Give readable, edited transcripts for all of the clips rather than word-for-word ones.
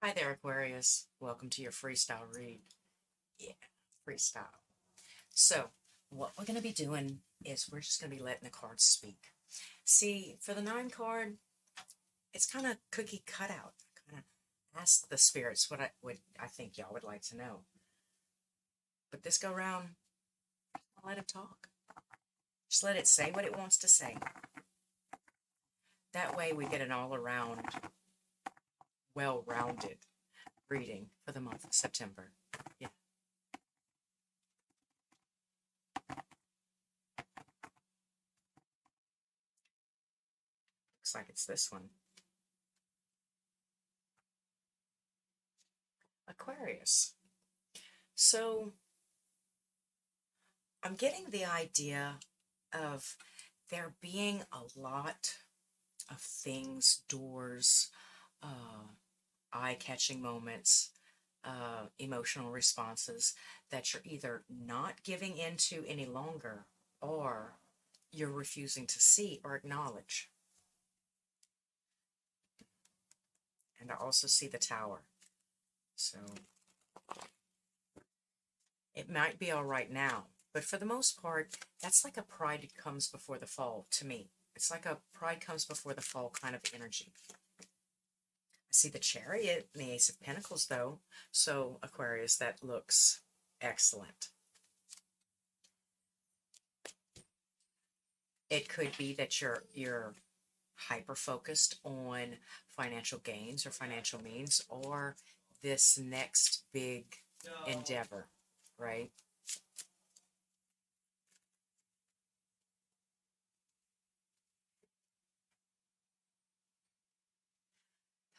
Hi there, Aquarius. Welcome to your freestyle read. Yeah, freestyle. So, what we're going to be doing is we're just going to be letting the cards speak. See, for the nine card, it's kind of cookie cutout. Kind of ask the spirits what I think y'all would like to know. But this go round, I'll let it talk. Just let it say what it wants to say. That way, we get an all around, well rounded reading for the month of September. Yeah. Looks like it's this one. Aquarius. So I'm getting the idea of there being a lot of things, doors, eye-catching moments, emotional responses that you're either not giving into any longer or you're refusing to see or acknowledge. And I also see the tower. So it might be all right now, but for the most part, that's like a pride comes before the fall to me. It's like a pride comes before the fall kind of energy. I see the Chariot and the Ace of Pentacles, though. So, Aquarius, that looks excellent. It could be that you're hyper focused on financial gains or financial means or this next big endeavor, right?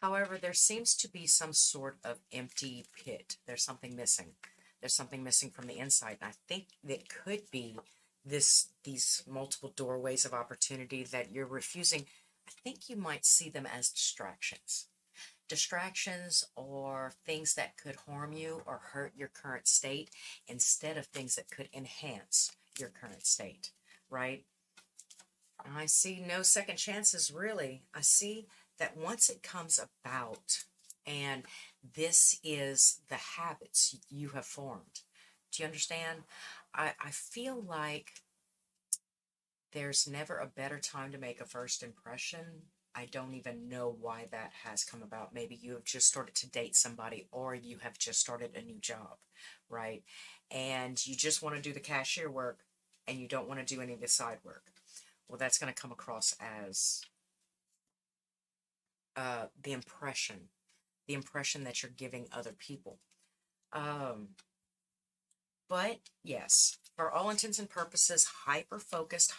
However, there seems to be some sort of empty pit. There's something missing. There's something missing from the inside. And I think that could be these multiple doorways of opportunity that you're refusing. I think you might see them as distractions. Distractions or things that could harm you or hurt your current state instead of things that could enhance your current state, right? I see no second chances, really. I see that once it comes about, and this is the habits you have formed. Do you understand? I feel like there's never a better time to make a first impression. I don't even know why that has come about. Maybe you have just started to date somebody or you have just started a new job, right? And you just want to do the cashier work and you don't want to do any of the side work. Well, that's going to come across as the impression that you're giving other people. Um, but yes, for all intents and purposes, hyper focused,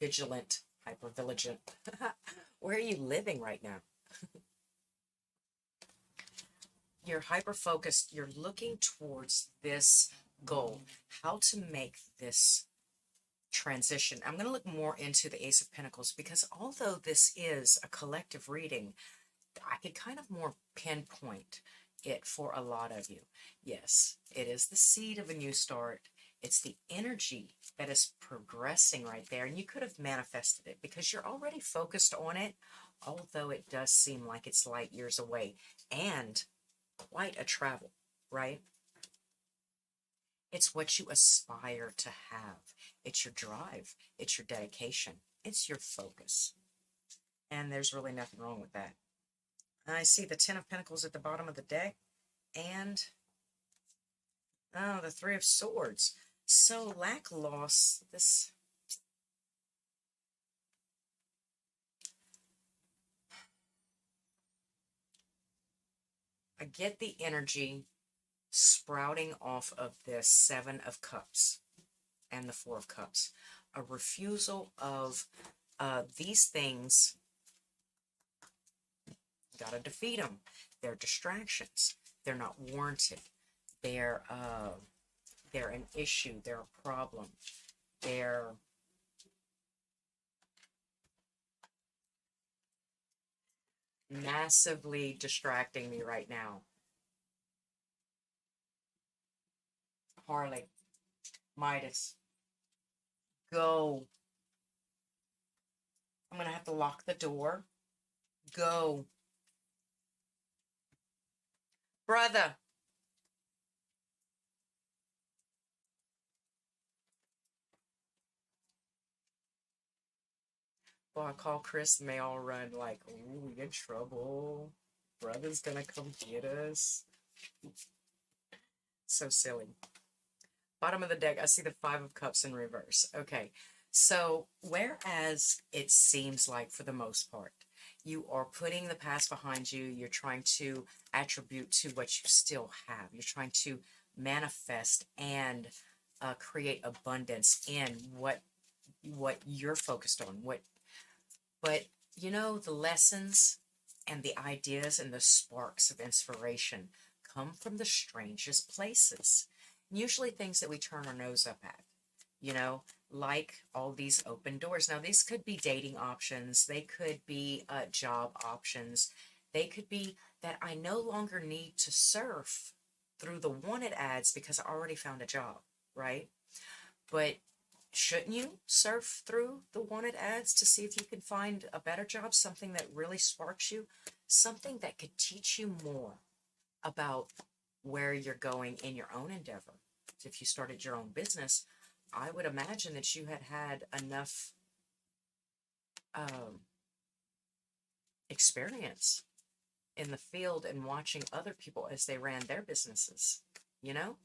vigilant, hyper vigilant. Where are you living right now? You're hyper focused. You're looking towards this goal, how to make this transition. I'm going to look more into the Ace of Pentacles because although this is a collective reading, I could kind of more pinpoint it for a lot of you. Yes, it is the seed of a new start. It's the energy that is progressing right there. And you could have manifested it because you're already focused on it, although it does seem like it's light years away and quite a travel, right? It's what you aspire to have. It's your drive. It's your dedication. It's your focus. And there's really nothing wrong with that. I see the Ten of Pentacles at the bottom of the deck and the Three of Swords. So lack loss, this I get the energy sprouting off of this Seven of Cups and the Four of Cups. A refusal of these things. Gotta defeat them. They're distractions. They're not warranted. They're an issue. They're a problem. They're massively distracting me right now. Harley, Midas, go. I'm going to have to lock the door. Go. Brother. Well, I call Chris and they all run like, ooh, we in trouble. Brother's gonna come get us. So silly. Bottom of the deck, I see the Five of Cups in reverse. Okay, so whereas it seems like for the most part, you are putting the past behind you, you're trying to attribute to what you still have. You're trying to manifest and create abundance in what you're focused on. But you know, the lessons and the ideas and the sparks of inspiration come from the strangest places. Usually things that we turn our nose up at, you know, like all these open doors. Now, these could be dating options, they could be job options, they could be that I no longer need to surf through the wanted ads because I already found a job, right? But shouldn't you surf through the wanted ads to see if you can find a better job, something that really sparks you, something that could teach you more about where you're going in your own endeavor? So if you started your own business, I would imagine that you had enough um, experience in the field and watching other people as they ran their businesses, you know,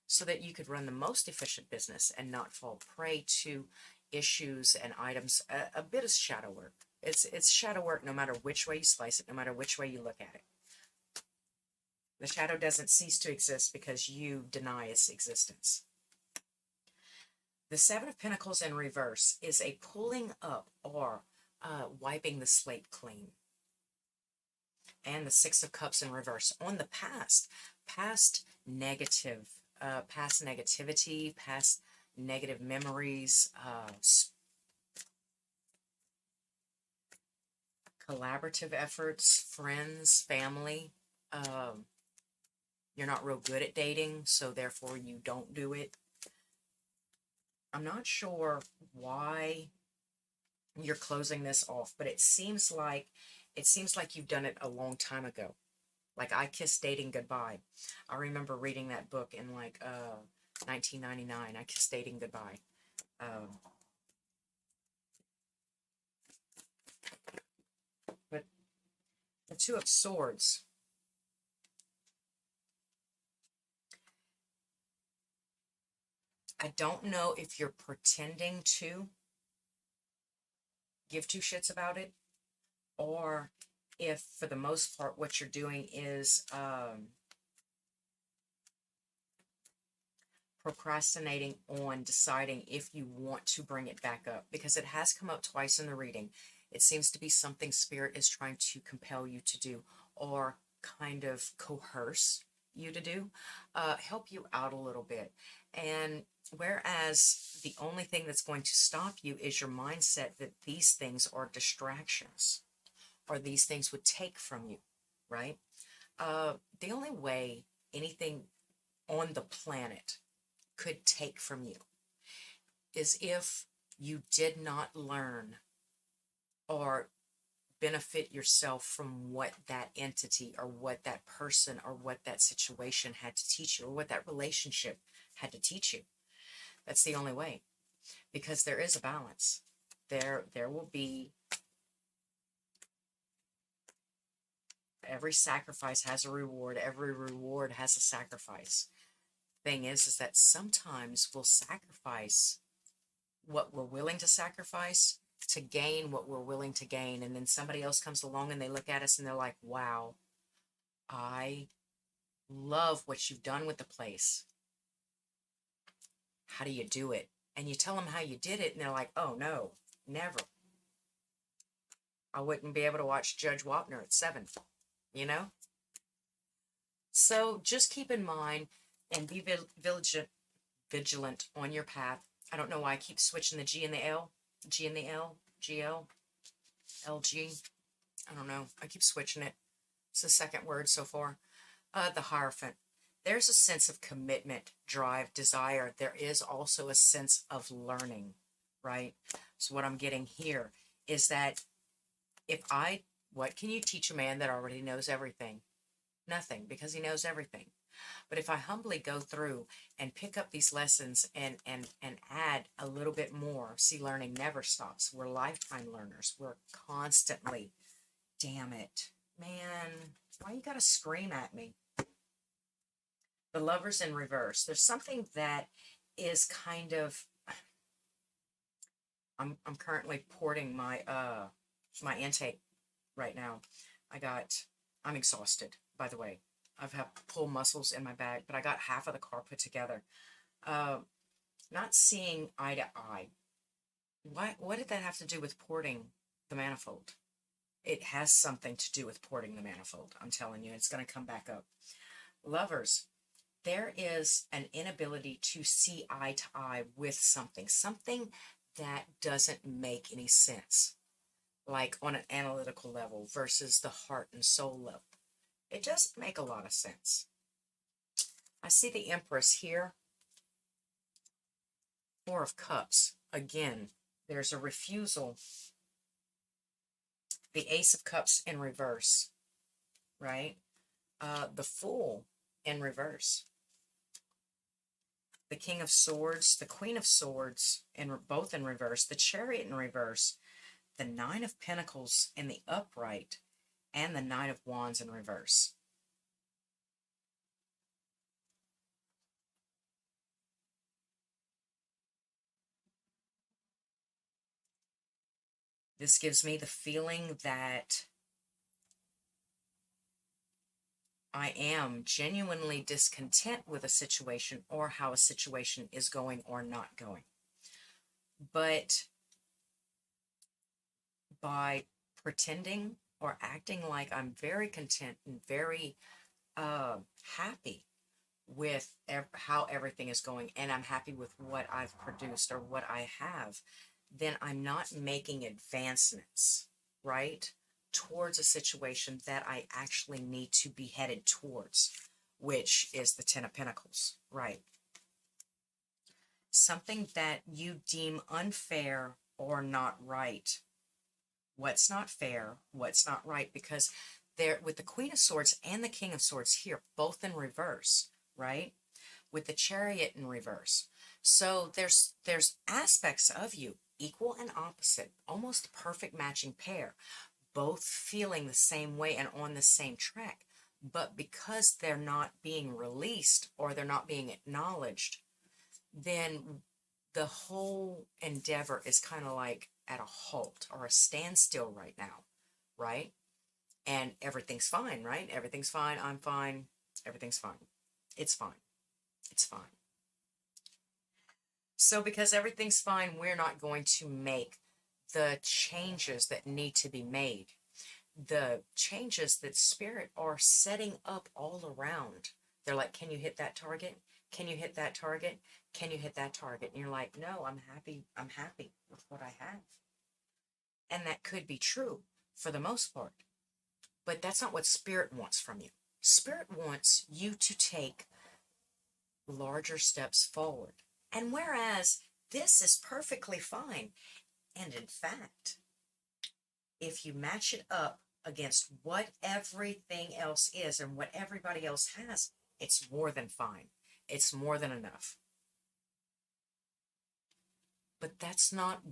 so that you could run the most efficient business and not fall prey to issues and items. A bit of shadow work. It's shadow work no matter which way you slice it, no matter which way you look at it. The shadow doesn't cease to exist because you deny its existence. The Seven of Pentacles in reverse is a pulling up or wiping the slate clean. And the Six of Cups in reverse on the past negativity, past negative memories, collaborative efforts, friends, family. You're not real good at dating, so therefore you don't do it. I'm not sure why you're closing this off, but it seems like you've done it a long time ago. Like I Kissed Dating Goodbye. I remember reading that book in like 1999. I Kissed Dating Goodbye. But the Two of Swords. I don't know if you're pretending to give two shits about it, or if for the most part what you're doing is procrastinating on deciding if you want to bring it back up, because it has come up twice in the reading. It seems to be something Spirit is trying to compel you to do, or kind of coerce you to do, help you out a little bit. And whereas the only thing that's going to stop you is your mindset that these things are distractions, or these things would take from you, right? The only way anything on the planet could take from you is if you did not learn or benefit yourself from what that entity or what that person or what that situation had to teach you, or what that relationship had to teach you. That's the only way, because there is a balance. There will be, every sacrifice has a reward, every reward has a sacrifice. Thing is that sometimes we'll sacrifice what we're willing to sacrifice to gain what we're willing to gain, and then somebody else comes along and they look at us and they're like, wow, I love what you've done with the place. How do you do it? And you tell them how you did it, and they're like, oh no, never. I wouldn't be able to watch Judge Wapner at 7, you know? So just keep in mind and be vigilant on your path. I don't know why I keep switching the G and the L. G and the L. GL. LG. I don't know. I keep switching it. It's the second word so far. The Hierophant. There's a sense of commitment, drive, desire. There is also a sense of learning, right? So what I'm getting here is that what can you teach a man that already knows everything? Nothing, because he knows everything. But if I humbly go through and pick up these lessons and add a little bit more, see, learning never stops. We're lifetime learners. We're constantly, damn it, man, why you gotta scream at me? The Lovers in reverse. There's something that is kind of, I'm currently porting my intake right now. I'm exhausted, by the way. I've had pull muscles in my back, but I got half of the car put together. Uh, Not seeing eye to eye. What did that have to do with porting the manifold? It has something to do with porting the manifold. I'm telling you, it's going to come back up. Lovers, there is an inability to see eye to eye with something that doesn't make any sense, like on an analytical level versus the heart and soul level. It doesn't make a lot of sense. I see the Empress here. Four of Cups. Again, there's a refusal. The Ace of Cups in reverse, right? The Fool in reverse. The King of Swords, the Queen of Swords, both in reverse. The Chariot in reverse. The Nine of Pentacles in the upright. And the Knight of Wands in reverse. This gives me the feeling that I am genuinely discontent with a situation or how a situation is going or not going. But by pretending or acting like I'm very content and very happy with how everything is going, and I'm happy with what I've produced or what I have, then I'm not making advancements, right, towards a situation that I actually need to be headed towards, which is the Ten of Pentacles, right? Something that you deem unfair or not right. What's not fair, what's not right, because there, with the Queen of Swords and the King of Swords here, both in reverse, right? With the Chariot in reverse. So there's aspects of you, equal and opposite, almost perfect matching pair, both feeling the same way and on the same track. But because they're not being released or they're not being acknowledged, then the whole endeavor is kind of like at a halt or a standstill right now, right? And everything's fine, right? Everything's fine. I'm fine. Everything's fine. It's fine. It's fine. So because everything's fine, we're not going to make the changes that need to be made. The changes that Spirit are setting up all around. They're like, can you hit that target? Can you hit that target? Can you hit that target? And you're like, no, I'm happy. I'm happy with what I have. And that could be true for the most part. But that's not what Spirit wants from you. Spirit wants you to take larger steps forward. And whereas this is perfectly fine, and in fact, if you match it up against what everything else is and what everybody else has, it's more than fine. It's more than enough. But that's not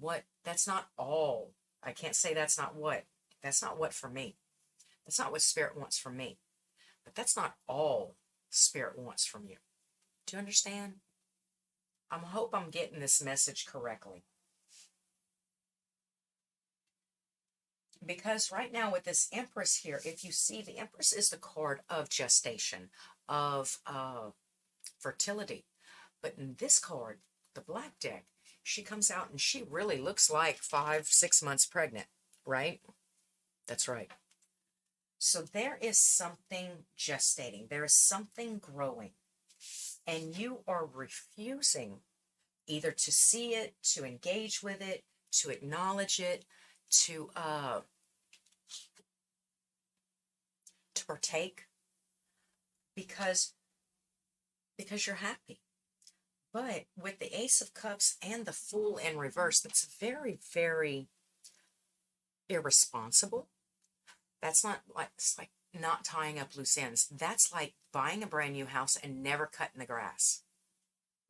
all. I can't say that's not what for me. That's not what Spirit wants from me. But that's not all Spirit wants from you. Do you understand? I hope I'm getting this message correctly. Because right now with this Empress here, if you see, the Empress is the card of gestation, of fertility. But in this card, the Black deck, she comes out and she really looks like 5-6 months pregnant, right? That's right. So there is something gestating. There is something growing. And you are refusing either to see it, to engage with it, to acknowledge it, to partake, because you're happy. But with the Ace of Cups and the Fool in reverse, that's very, very irresponsible. That's not like, it's like, not tying up loose ends. That's like buying a brand new house and never cutting the grass.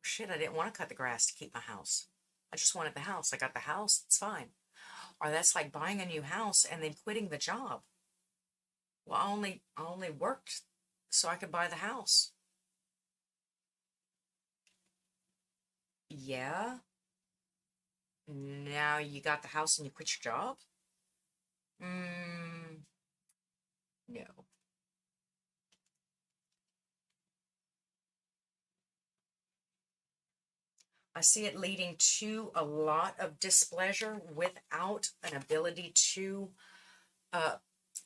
Shit, I didn't want to cut the grass to keep my house. I just wanted the house. I got the house. It's fine. Or that's like buying a new house and then quitting the job. Well, I only worked so I could buy the house. Yeah. Now you got the house and you quit your job? Mm, no. I see it leading to a lot of displeasure without an ability to uh,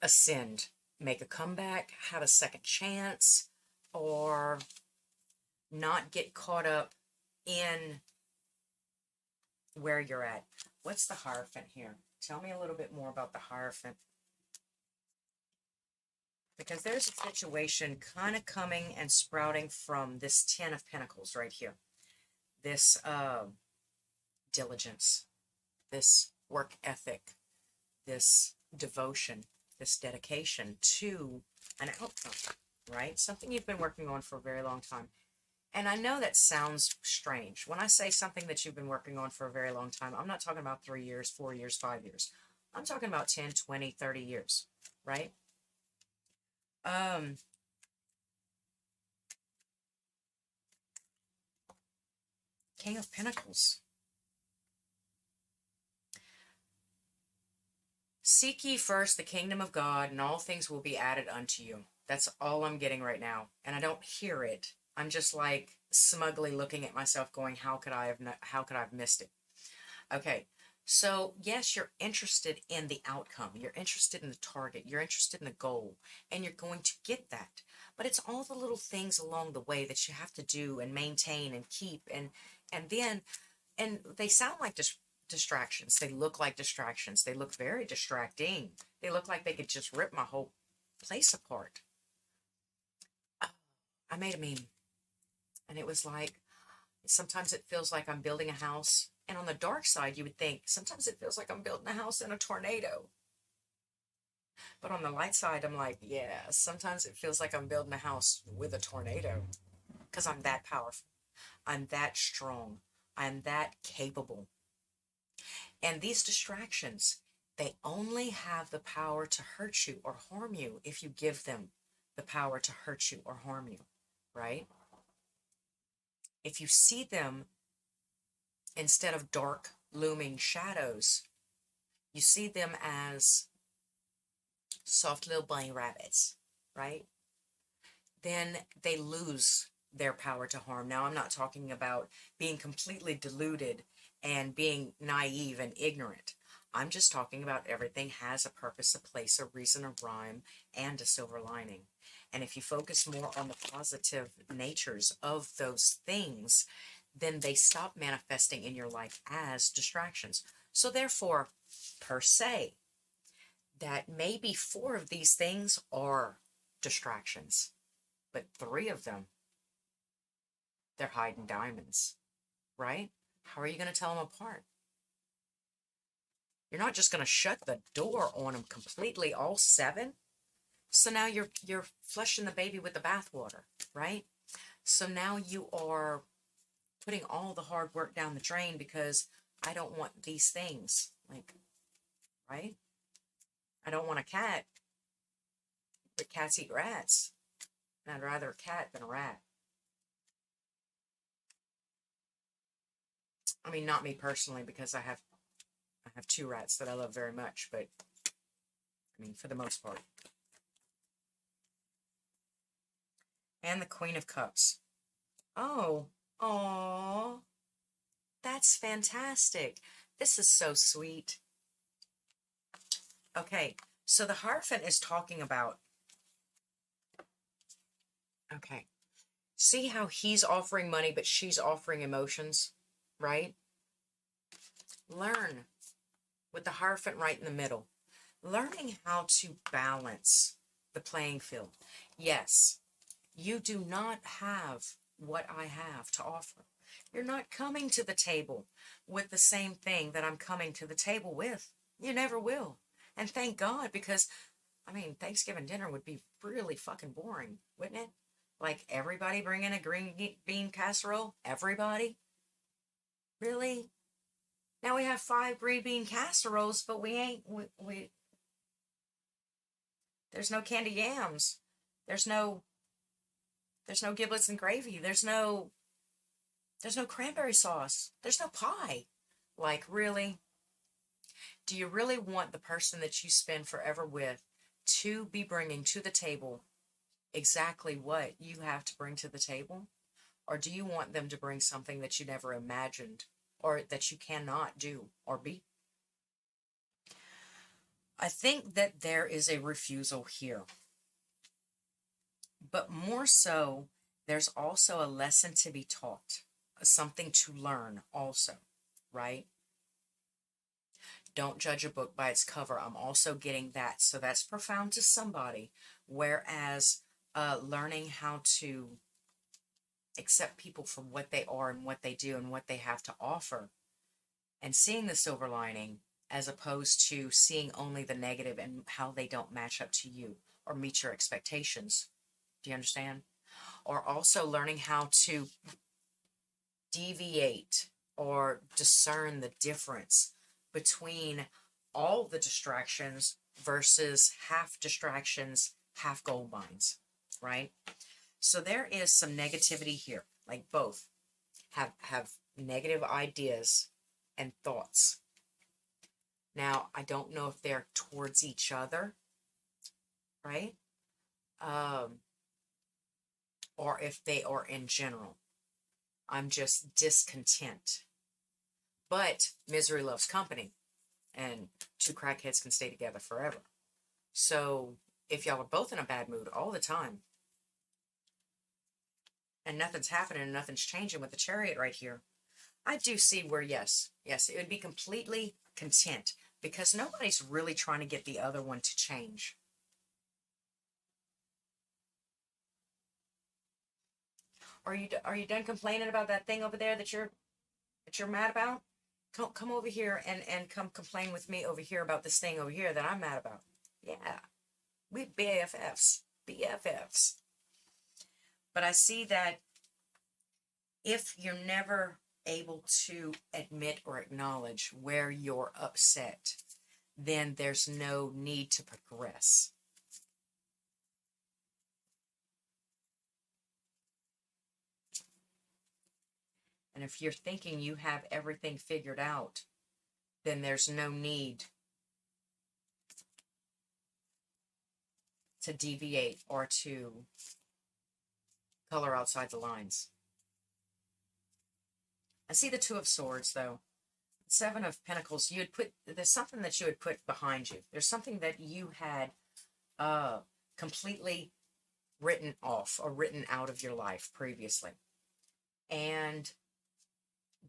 ascend, make a comeback, have a second chance, or not get caught up in where you're at. What's the Hierophant here? Tell me a little bit more about the Hierophant. Because there's a situation kind of coming and sprouting from this Ten of Pentacles right here. This diligence, this work ethic, this devotion, this dedication to an outcome, right? Something you've been working on for a very long time. And I know that sounds strange. When I say something that you've been working on for a very long time, I'm not talking about 3 years, 4 years, 5 years. I'm talking about 10, 20, 30 years, right? King of Pentacles. Seek ye first the kingdom of God, and all things will be added unto you. That's all I'm getting right now. And I don't hear it. I'm just like smugly looking at myself going, how could I have missed it? Okay. So, yes, you're interested in the outcome. You're interested in the target. You're interested in the goal, and you're going to get that. But it's all the little things along the way that you have to do and maintain and keep and they sound like distractions. They look like distractions. They look very distracting. They look like they could just rip my whole place apart. I made a meme, and it was like, sometimes it feels like I'm building a house. And on the dark side, you would think, sometimes it feels like I'm building a house in a tornado. But on the light side, I'm like, yeah, sometimes it feels like I'm building a house with a tornado. Because I'm that powerful. I'm that strong. I'm that capable. And these distractions, they only have the power to hurt you or harm you if you give them the power to hurt you or harm you, right? If you see them instead of dark, looming shadows, you see them as soft little bunny rabbits, right? Then they lose their power to harm. Now, I'm not talking about being completely deluded and being naive and ignorant. I'm just talking about everything has a purpose, a place, a reason, a rhyme, and a silver lining. And if you focus more on the positive natures of those things, then they stop manifesting in your life as distractions. So therefore, per se, that maybe 4 of these things are distractions, but 3 of them, they're hiding diamonds, right? How are you going to tell them apart? You're not just going to shut the door on them completely, all 7. So now you're flushing the baby with the bathwater, right? So now you are putting all the hard work down the drain because I don't want these things, like, right? I don't want a cat, but cats eat rats. And I'd rather a cat than a rat. I mean, not me personally, because I have 2 rats that I love very much, but I mean, for the most part. And the Queen of Cups. Oh, aw, that's fantastic. This is so sweet. Okay, so the Hierophant is talking about, okay, see how he's offering money, but she's offering emotions, right? Learn with the Hierophant right in the middle. Learning how to balance the playing field. Yes, you do not have what I have to offer. You're not coming to the table with the same thing that I'm coming to the table with. You never will. And thank God, because I mean, Thanksgiving dinner would be really fucking boring, wouldn't it? Like everybody bringing a green bean casserole? Everybody? Really? Now we have 5 green bean casseroles, but we ain't, there's no candy yams. There's no, there's no giblets and gravy. There's no cranberry sauce. There's no pie. Like, really? Do you really want the person that you spend forever with to be bringing to the table exactly what you have to bring to the table? Or do you want them to bring something that you never imagined or that you cannot do or be? I think that there is a refusal here. But more so, there's also a lesson to be taught, something to learn also, right? Don't judge a book by its cover. I'm also getting that. So that's profound to somebody. Whereas learning how to accept people for what they are and what they do and what they have to offer, and seeing the silver lining as opposed to seeing only the negative and how they don't match up to you or meet your expectations. Do you understand? Or also learning how to deviate or discern the difference between all the distractions versus half distractions, half gold mines, right? So there is some negativity here, like both have negative ideas and thoughts. Now, I don't know if they're towards each other, right? Or if they are in general. I'm just discontent. But misery loves company, and two crackheads can stay together forever. So if y'all are both in a bad mood all the time, and nothing's happening and nothing's changing with the Chariot right here, I do see where, yes, it would be completely content because nobody's really trying to get the other one to change. Are you done complaining about that thing over there that you're mad about? Come over here and come complain with me over here about this thing over here that I'm mad about. Yeah, we BFFs, BFFs. But I see that if you're never able to admit or acknowledge where you're upset, then there's no need to progress. And if you're thinking you have everything figured out, then there's no need to deviate or to color outside the lines. I see the Two of Swords, though. Seven of Pentacles, there's something that you had put behind you. There's something that you had completely written off or written out of your life previously. And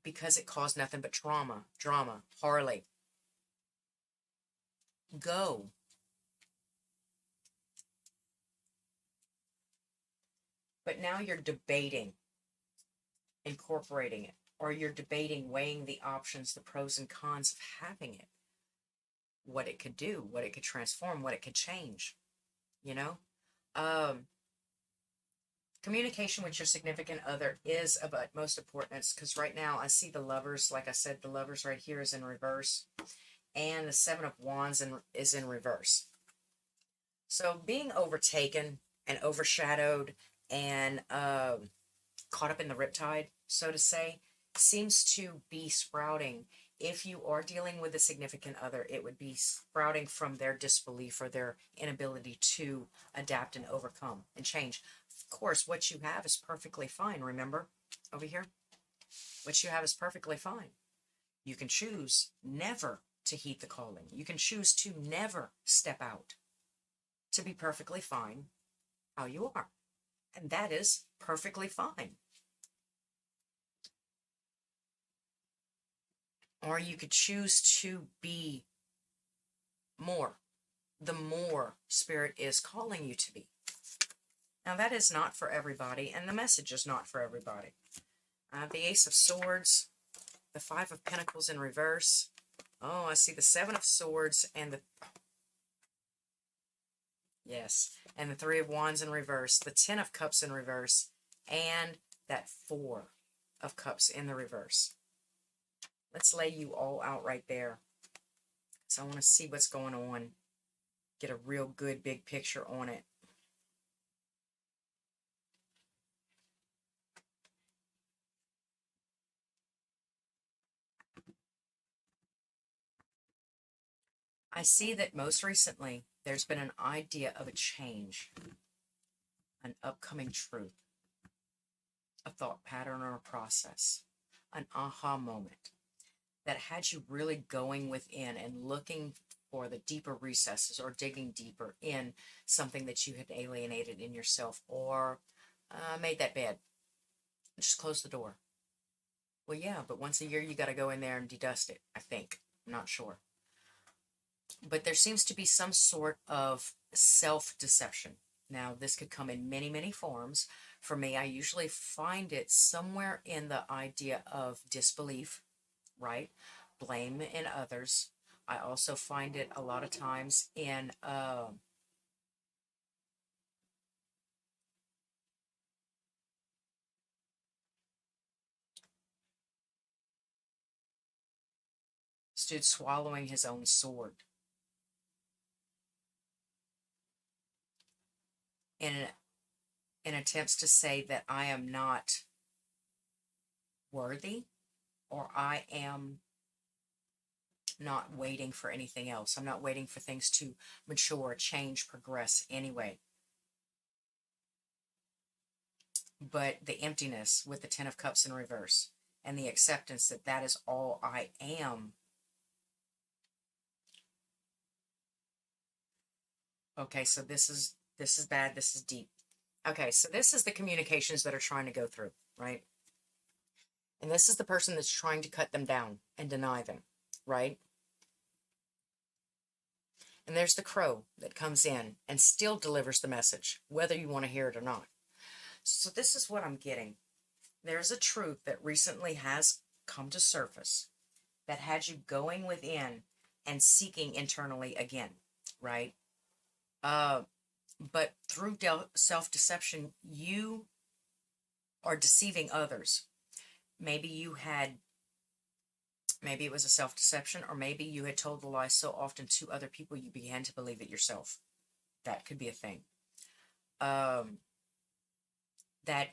because it caused nothing but drama, Harley, go. But now you're debating incorporating it, or you're debating weighing the options, the pros and cons of having it, what it could do, what it could transform, what it could change, you know? Communication with your significant other is of utmost importance because right now I see the Lovers, like I said, the Lovers right here is in reverse, and the Seven of Wands is in reverse. So being overtaken and overshadowed and caught up in the riptide, so to say, seems to be sprouting. If you are dealing with a significant other, it would be sprouting from their disbelief or their inability to adapt and overcome and change. Of course, what you have is perfectly fine, remember? Over here. What you have is perfectly fine. You can choose never to heed the calling. You can choose to never step out, to be perfectly fine how you are. And that is perfectly fine. Or you could choose to be more, the more Spirit is calling you to be. Now, that is not for everybody, and the message is not for everybody. The Ace of Swords, the Five of Pentacles in reverse. Oh, I see the Seven of Swords and the... Yes. And the Three of Wands in reverse, the Ten of Cups in reverse, and that Four of Cups in the reverse. Let's lay you all out right there. So I want to see what's going on. Get a real good big picture on it. I see that most recently there's been an idea of a change, an upcoming truth, a thought pattern or a process, an aha moment that had you really going within and looking for the deeper recesses or digging deeper in something that you had alienated in yourself or made that bed. Just close the door. Well, yeah, but once a year you got to go in there and dedust it, I think. I'm not sure. But there seems to be some sort of self-deception. Now, this could come in many, many forms. For me, I usually find it somewhere in the idea of disbelief, right? Blame in others. I also find it a lot of times in stood swallowing his own sword in attempts to say that I am not worthy or I am not waiting for anything else. I'm not waiting for things to mature, change, progress anyway. But the emptiness with the Ten of Cups in reverse and the acceptance that that is all I am. Okay, so this is bad. This is deep. Okay, so this is the communications that are trying to go through, right? And this is the person that's trying to cut them down and deny them, right? And there's the crow that comes in and still delivers the message, whether you want to hear it or not. So this is what I'm getting. There's a truth that recently has come to surface that had you going within and seeking internally again, right? But through self-deception, you are deceiving others. Maybe you had, maybe it was a self-deception, or maybe you had told the lie so often to other people you began to believe it yourself. That could be a thing. That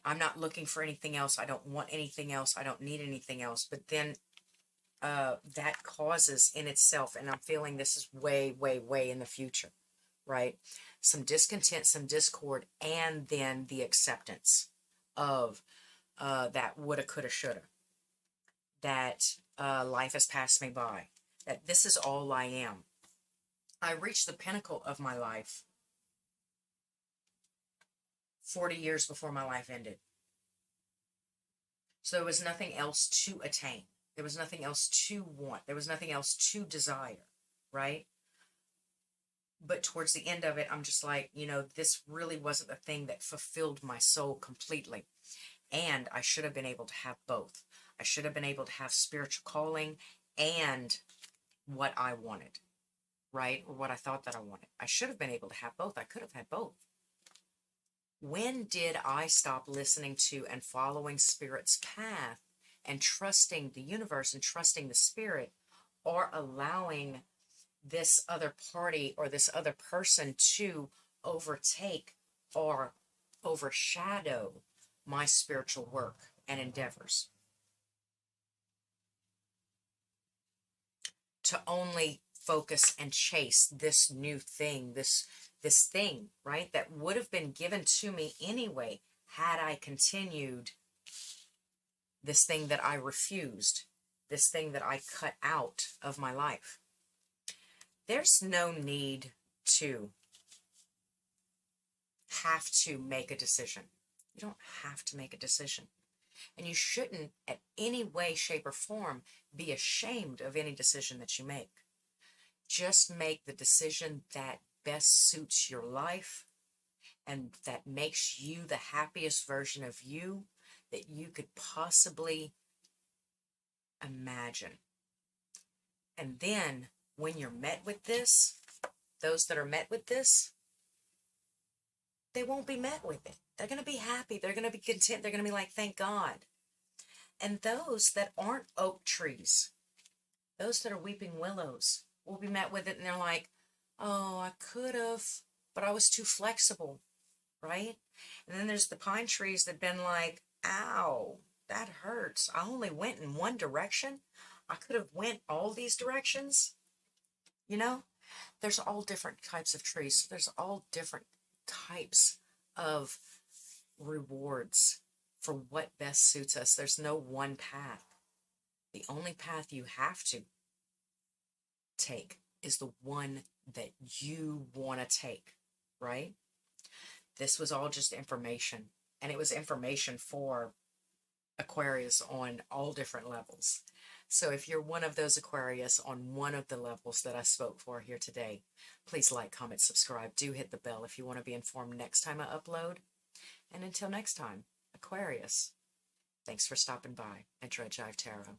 I'm not looking for anything else. I don't want anything else. I don't need anything else. But then that causes in itself, and I'm feeling this is way, way, way in the future, right? Some discontent, some discord, and then the acceptance of that woulda, coulda, shoulda. That life has passed me by. That this is all I am. I reached the pinnacle of my life 40 years before my life ended. So there was nothing else to attain. There was nothing else to want. There was nothing else to desire, right? But towards the end of it, I'm just like, this really wasn't the thing that fulfilled my soul completely. And I should have been able to have both. I should have been able to have spiritual calling and what I wanted, right? Or what I thought that I wanted. I should have been able to have both. I could have had both. When did I stop listening to and following Spirit's path and trusting the universe and trusting the Spirit, or allowing this other party or this other person to overtake or overshadow my spiritual work and endeavors? To only focus and chase this new thing, this thing, right, that would have been given to me anyway had I continued this thing that I refused, this thing that I cut out of my life. There's no need to have to make a decision. You don't have to make a decision. And you shouldn't, at any way, shape, or form, be ashamed of any decision that you make. Just make the decision that best suits your life and that makes you the happiest version of you that you could possibly imagine. And then when you're met with this, those that are met with this, they won't be met with it. They're going to be happy. They're going to be content. They're going to be like, thank God. And those that aren't oak trees, those that are weeping willows, will be met with it and they're like, oh, I could have, but I was too flexible, right? And then there's the pine trees that have been like, ow, that hurts. I only went in one direction. I could have went all these directions. You know, there's all different types of trees. So there's all different types of rewards for what best suits us. There's no one path. The only path you have to take is the one that you want to take, right? This was all just information, and it was information for Aquarius on all different levels. So if you're one of those Aquarius on one of the levels that I spoke for here today, please like, comment, subscribe. Do hit the bell if you want to be informed next time I upload. And until next time, Aquarius, thanks for stopping by at Jive Tarot.